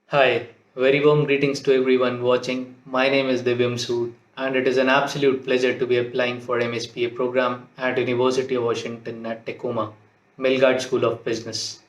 Hi, very warm greetings to everyone watching. My name is Divyam Sood, and it is an absolute pleasure to be applying for MSPA program at University of Washington at Tacoma, Milgard School of Business.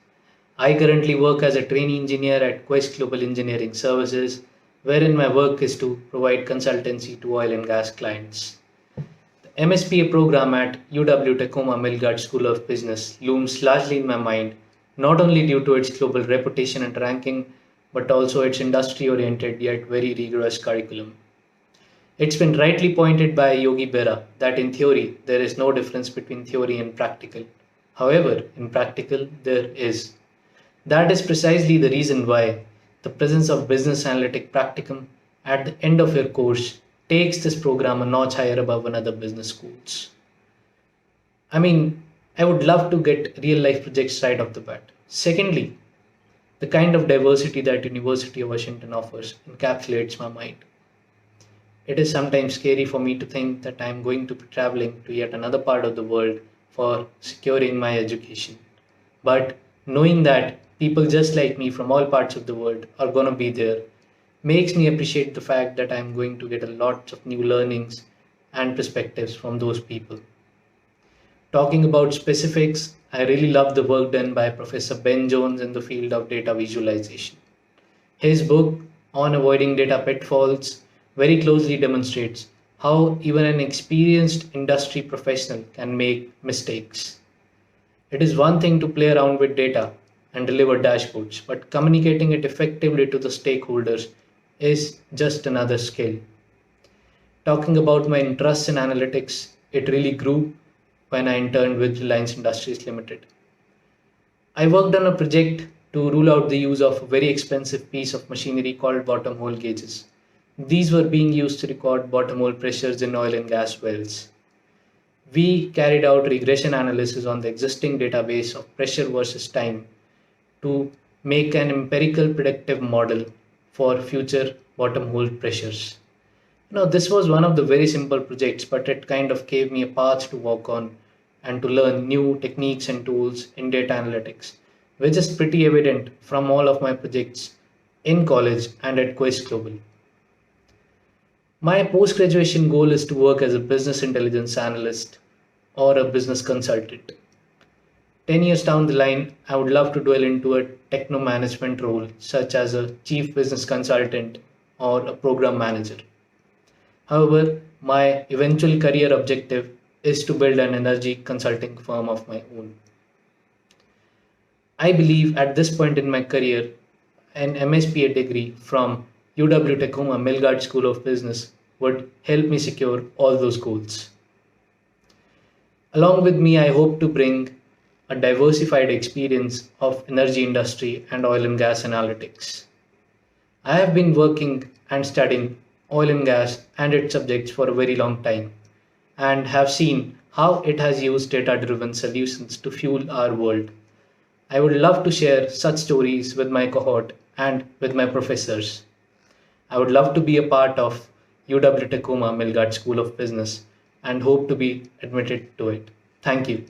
I currently work as a trainee engineer at Quest Global Engineering Services, wherein my work is to provide consultancy to oil and gas clients. The MSPA program at UW Tacoma Milgard School of Business looms largely in my mind, not only due to its global reputation and ranking, but also its industry oriented yet very rigorous curriculum. It's been rightly pointed by Yogi Berra that in theory there is no difference between theory and practical. However, in practical, there is. That is precisely the reason why the presence of business analytic practicum at the end of your course takes this program a notch higher above another business schools. I mean, I would love to get real life projects right off the bat. Secondly, the kind of diversity that University of Washington offers encapsulates my mind. It is sometimes scary for me to think that I am going to be traveling to yet another part of the world for securing my education. But knowing that people just like me from all parts of the world are going to be there makes me appreciate the fact that I am going to get a lot of new learnings and perspectives from those people. Talking about specifics, I really love the work done by Professor Ben Jones in the field of data visualization. His book on avoiding data pitfalls very closely demonstrates how even an experienced industry professional can make mistakes. It is one thing to play around with data and deliver dashboards, but communicating it effectively to the stakeholders is just another skill. Talking about my interest in analytics, it really grew when I interned with Reliance Industries Limited. I worked on a project to rule out the use of a very expensive piece of machinery called bottom hole gauges. These were being used to record bottom hole pressures in oil and gas wells. We carried out regression analysis on the existing database of pressure versus time to make an empirical predictive model for future bottom hole pressures. This was one of the very simple projects, but it kind of gave me a path to walk on and to learn new techniques and tools in data analytics, which is pretty evident from all of my projects in college and at Quest Global. My post graduation goal is to work as a business intelligence analyst or a business consultant. 10 years down the line, I would love to dwell into a techno management role, such as a chief business consultant or a program manager. However, my eventual career objective is to build an energy consulting firm of my own. I believe at this point in my career, an MSPA degree from UW Tacoma Milgard School of Business would help me secure all those goals. Along with me, I hope to bring a diversified experience of energy industry and oil and gas analytics. I have been working and studying oil and gas and its subjects for a very long time and have seen how it has used data driven solutions to fuel our world. I would love to share such stories with my cohort and with my professors. I would love to be a part of UW Tacoma Milgard School of Business and hope to be admitted to it. Thank you.